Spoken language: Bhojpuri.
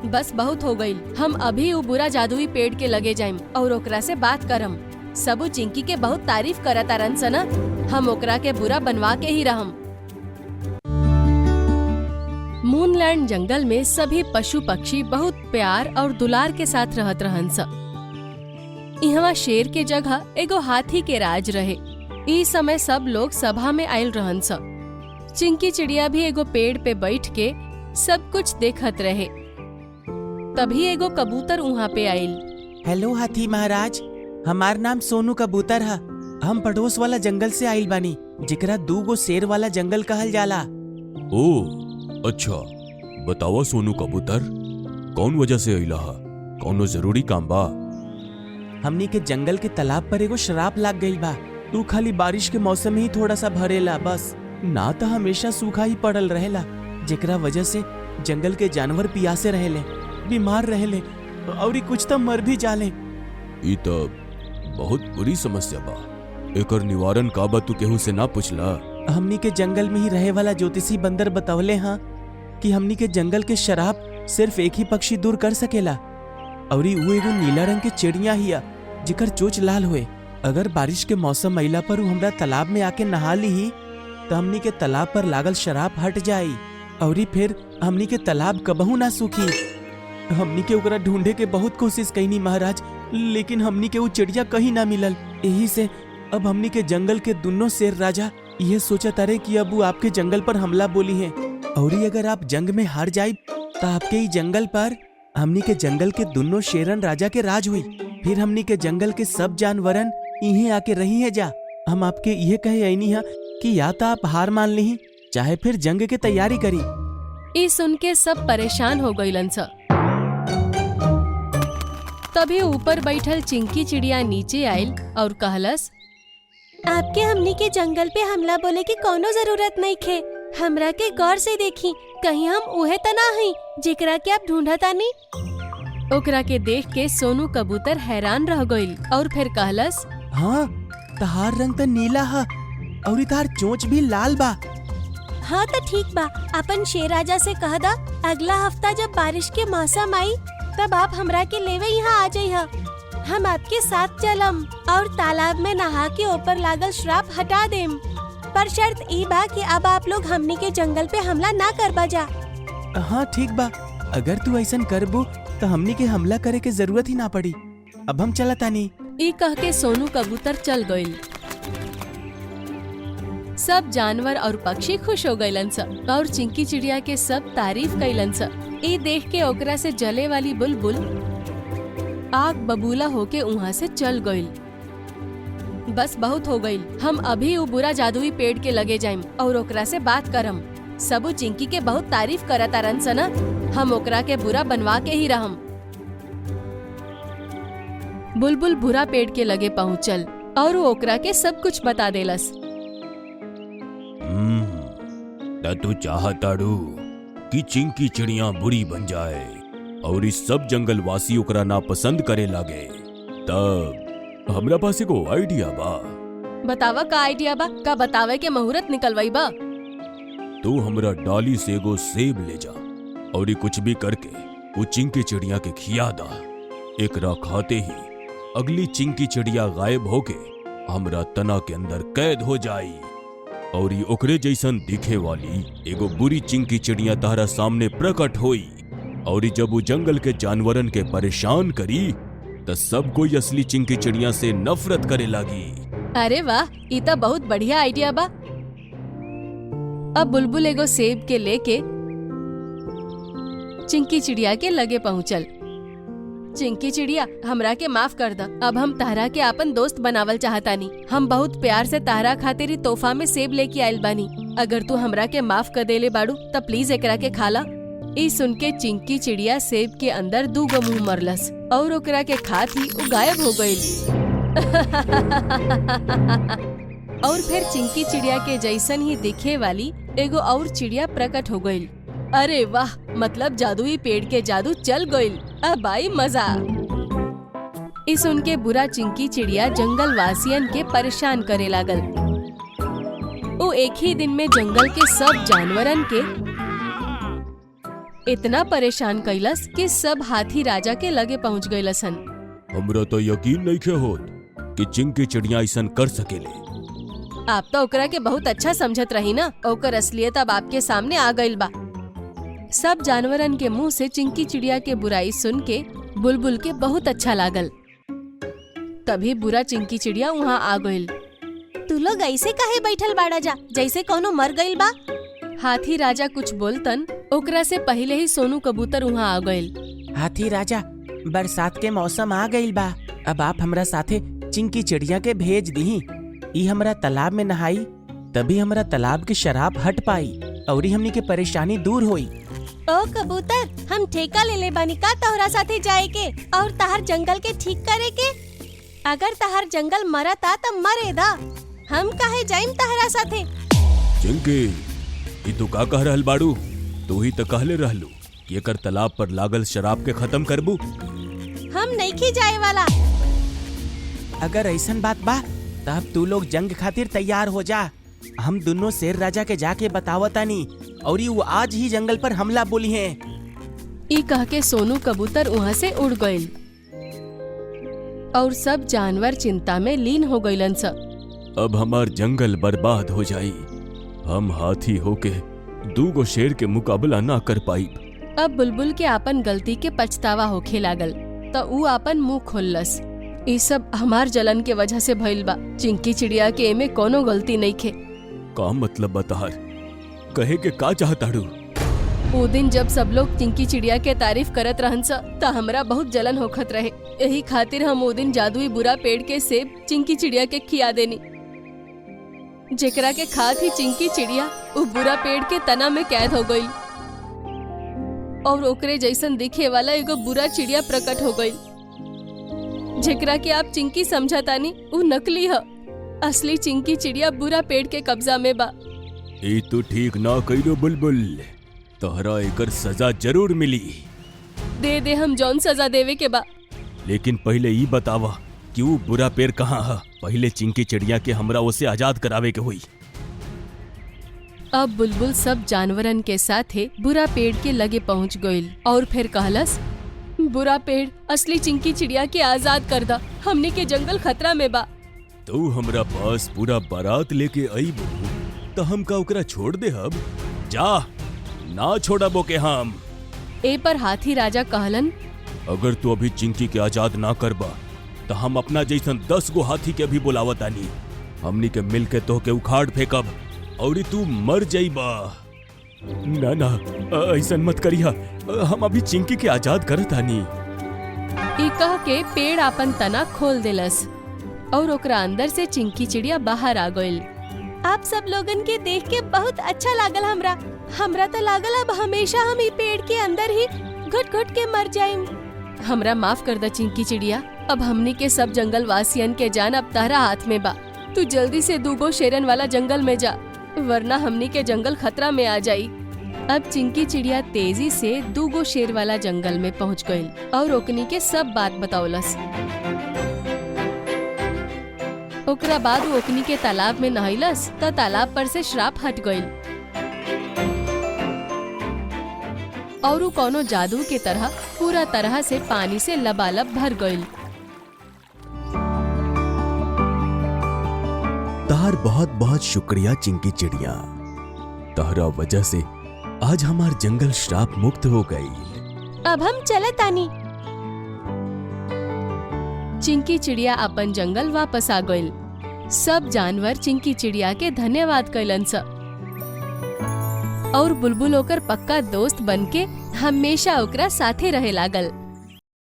बस बहुत हो गई। हम अभी वो बुरा जादुई पेड़ के लगे जाइम और ओकरा से बात करम। सबू चिंकी के बहुत तारीफ करत तारन सन। हम ओकरा के बुरा बनवा के ही रहम। मूनलैंड जंगल में सभी पशु पक्षी बहुत प्यार और दुलार के साथ रहत रहन स। इहवा शेर के जगह एगो हाथी के राज रहे। इस समय सब लोग सभा में आयल रहन स। चिंकी चिड़िया भी एगो पेड़ पे बैठ के सब कुछ देखत रहे। तभी एगो कबूतर वहाँ पे आयल। हेलो हाथी महाराज, हमार नाम सोनू कबूतर है। हम पड़ोस वाला जंगल से आइल बानी, जेकरा 2 गो शेर वाला जंगल कहल जाला। ओ अच्छा, बतावा सोनू कबूतर, कौन वजह से अइला हा? कौनो जरूरी काम बा? हमनी के जंगल के तालाब पर एगो श्राप लाग गइल बा। तू खाली बारिश के मौसम में ही थोड़ा सा भरेला बस, ना तो हमेशा सूखा ही पड़ल रहेला, जेकरा वजह से जंगल के जानवर पियासे रहेले, बीमार रहेले और कुछ तो मर भी जाले। ई तो बहुत बुरी समस्या बा। एकर निवारण का बा तू केहू से ना पूछला? हमनी के जंगल में ही रहे वाला ज्योतिषी बंदर बतौले हाँ कि हमनी के जंगल के शराब सिर्फ एक ही पक्षी दूर कर सकेला, और वो एगो नीला रंग के चिड़िया हिया जेकर चोच लाल हुए। अगर बारिश के मौसम अइला पर वो हमरा तालाब में आके नहा ली ही तो हमनी के तालाब पर लागल शराब हट जाई, और फिर हमनी के तालाब कबहू ना सूखी। हमनी के ओकरा ढूंढे के बहुत कोशिश कईनी महाराज, लेकिन हमनी के वो चिड़िया कहीं ना मिलल। यही से अब हमनी के जंगल के दोनों शेर राजा ये सोचा तारे कि अब वो आपके जंगल पर हमला बोली है, और अगर आप जंग में हार जाए तो आपके ही जंगल पर हमनी के जंगल के दोनों शेरन राजा के राज हुई। फिर हमनी के जंगल के सब जानवरन इन्हें आके रही है जा। हम आपके ये कहे आईनी है कि या तो आप हार मान ली चाहे फिर जंग की तैयारी करी। ई सुन के सब परेशान हो गईलन स। तभी ऊपर बैठल चिंकी चिड़िया नीचे आयल और कहलस, आपके हमनी के जंगल पे हमला बोले की कोनो जरूरत नहीं खे। हमरा के गौर से देखी, कहीं हम उहे तना हई जेकरा के आप ढूंढतानी। ओकरा के देख के सोनू कबूतर हैरान रह गइल और फिर कहलस, हाँ तहार रंग तो नीला है और तार चोंच भी लाल बा। हाँ तो ठीक बा, अपन शेर राजा से कह दा अगला हफ्ता जब बारिश के मौसम आई तब आप हमरा के लेवे यहाँ आ जाइए। हम आपके साथ चलम और तालाब में नहा के ऊपर लागल श्राप हटा देम, पर शर्त ई बा कि अब आप लोग हमनी के जंगल पे हमला ना करबा जा। हाँ ठीक बा, अगर तू ऐसा करबू तो हमनी के हमला करे के जरूरत ही ना पड़ी। अब हम चला तानी। ई कह के सोनू कबूतर चल गइल। सब जानवर और पक्षी खुश हो गइलन स और चिंकी चिड़िया के सब तारीफ कइलन स। ई देख के ओकरा से जले वाली बुलबुल आग बबूला होके वहाँ से चल गइल। बस बहुत हो गइल। हम अभी वो बुरा जादुई पेड़ के लगे जाइम और ओकरा से बात करम। सबू चिंकी के बहुत तारीफ करत तारन स न। हम ओकरा के बुरा बनवा के ही रहम। बुलबुल बुरा पेड़ के लगे पहुँचल और वो ओकरा के सब कुछ बता देलस। तू चाहताड़ू कि चिंकी चिड़िया बुरी बन जाए और इस सब जंगल वासी ओकरा ना पसंद करे लागे, तब हमरा पास एगो आइडिया बा। बतावा का आइडिया बा? का बतावे के मुहूर्त निकलवाई बा? तू हमरा डाली से एगो सेब ले जा और कुछ भी करके वो चिंकी चिड़िया के खिया दा। एकरा खाते ही अगली चिंकी चिड़िया गायब होके हमरा तना के अंदर कैद हो जाई और ओकरे जैसन दिखे वाली एगो बुरी चिंकी चिड़िया तारा सामने प्रकट होई, और जब वो जंगल के जानवरन के परेशान करी तो सब कोई असली चिंकी चिड़िया से नफरत करे लागी। अरे वाह, ये तो बहुत बढ़िया आइडिया बा। अब बुलबुल एगो सेब के लेके चिंकी चिड़िया के लगे पहुँचल। चिंकी चिड़िया, हमरा के माफ कर द। अब हम तारा के अपन दोस्त बनावल चाहतानी। हम बहुत प्यार से तारा खातिर तोहफा में सेब लेके आइल बानी। अगर तू हमरा के माफ कर देले बाड़ू तब प्लीज एकरा के खाला। ई सुन के चिंकी चिड़िया सेब के अंदर 2 गो मुंह मरलस और ओकरा के खात ही वो गायब हो गइल। और फिर चिंकी चिड़िया के जैसन ही दिखे वाली एगो और चिड़िया प्रकट हो गइल। अरे वाह, मतलब जादुई पेड़ के जादू चल गइल। अब आई मजा। इस उनके बुरा चिंकी चिड़िया जंगल वासियन के परेशान करे लागल। वो एक ही दिन में जंगल के सब जानवरन के इतना परेशान कैलस कि सब हाथी राजा के लगे पहुँच गईलसन। हमरा तो यकीन नहीं होत कि चिंकी चिड़िया ऐसन कर सकेले। आप तो ओकरा के बहुत अच्छा समझत रही ना, ओकर असलियत अब आपके सामने आ गईल बा। सब जानवरन के मुंह से चिंकी चिड़िया के बुराई सुन के बुलबुल के बहुत अच्छा लागल। तभी बुरा चिंकी चिड़िया वहाँ आ गईल। तू लोग ऐसे काहे बैठल बाड़ा जा जैसे कोनो मर गईल बा? हाथी राजा कुछ बोलतन ओकरा से पहले ही सोनू कबूतर वहाँ आ गईल। हाथी राजा, बरसात के मौसम आ गईल बा। अब आप हमरा साथे चिंकी चिड़िया के भेज दी। ई हमरा तालाब में नहाई, तभी हमरा तालाब के शराब हट पाई और हमनी के परेशानी दूर होई। ओ कबूतर, हम ठेका ले ले बानी का तोहरा साथे जाए के और तहार जंगल के ठीक करे के। अगर तहार जंगल मरता तब मरे दा, हम काहे जाइम तहरा साथे। चिंकी, ई तू का कह रहल बाड़ू? तू ही तो कहले रहलू कि एकर तालाब पर लागल शराब के खत्म करबू। हम नहीं जाए वाला। अगर ऐसन बात बा तब तू लोग जंग खातिर तैयार हो जा। हम दोनों शेर राजा के जाके बतावतानी और वो आज ही जंगल पर हमला बोली है। ई कह के सोनू कबूतर वहाँ से उड़ गईल और सब जानवर चिंता में लीन हो गईलन सब। अब हमार जंगल बर्बाद हो जाई। हम हाथी होके 2 शेर के मुकाबला ना कर पाई। अब बुलबुल के आपन गलती के पछतावा होखे लागल तो ऊ आपन मुंह खोललस। ई सब हमार जलन के वजह से भइल बा। चिंकी चिड़िया के एमे कोनो गलती नहीं खे। का मतलब बतार? कहे के का चाहताड़ू? वो दिन जब सब लोग चिंकी चिड़िया के तारीफ करत रहन सा त हमरा बहुत जलन होखत रहे। यही खातिर हम वो दिन जादुई बुरा पेड़ के सेब चिंकी चिड़िया के खिया देनी। जेकरा के खात ही चिंकी चिड़िया वो बुरा पेड़ के तना में कैद हो गई और ओकरे जैसन दिखे वाला एगो बुरा चिड़िया प्रकट हो गई। जेकरा के आप चिंकी समझतानी वो नकली है। असली चिंकी चिड़िया बुरा पेड़ के कब्जा में बा। ई तो ठीक ना कइलो बुलबुल, तोहरा एकर सजा जरूर मिली। दे हम जौन सजा देवे के बा। लेकिन पहले ई बतावा कि वो बुरा पेड़ कहाँ है। पहले चिंकी चिड़िया के हमरा उसे आजाद करावे के हुई। अब बुलबुल सब जानवरन के साथे बुरा पेड़ के लगे पहुँच गईल और फिर कहलस, बुरा पेड़, असली चिंकी चिड़िया के आजाद कर दा। हमने के जंगल खतरा में बा। तू हमरा पास पूरा बारात लेके आईबू तो हम का ओकरा छोड़ दे? अब जा, ना छोड़बो के हम। ए पर हाथी राजा कहलन, अगर तू अभी चिंकी के आजाद ना करबा तो हम अपना जैसन 10 गो हाथी के भी बुलावतानी। हमनी के मिल के तो के उखाड़ फेंकब और तू मर जाइबा। ना ना, ऐसन मत करिया। हम अभी चिंकी के आजाद करतानी। ई कह के पेड़ आपन तना खोल देलस और ओकरा अंदर से चिंकी चिड़िया बाहर आ गईल। आप सब लोगन के देख के बहुत अच्छा लागल। हमरा तो लागल अब हमेशा हम ई पेड़ के अंदर ही घुट घुट के मर जाएं। हमरा माफ कर दा चिंकी चिड़िया। अब हमनी के सब जंगल वासियन के जान अब तारा हाथ में बा। तू जल्दी से 2 शेरन वाला जंगल में जा, वरना हमनी के जंगल खतरा में आ जाई। अब चिंकी चिड़िया तेजी से 2 शेर वाला जंगल में पहुँच गईल और ओकनी के सब बात बतौलस। ओकरा बाद वो ओकनी के तालाब में नहैलस तो तालाब पर से श्राप हट गईल और वो कोनो जादू के तरह पूरा तरह से पानी से लबालब भर गईल। तार बहुत बहुत शुक्रिया चिंकी चिड़िया। तारा वजह से आज हमार जंगल श्राप मुक्त हो गई। अब हम चले तानी। चिंकी चिड़िया अपन जंगल वापस आ गईल। सब जानवर चिंकी चिड़िया के धन्यवाद कैलन स और बुलबुल ओकर पक्का दोस्त बनके हमेशा ओकरा साथे रहे लागल।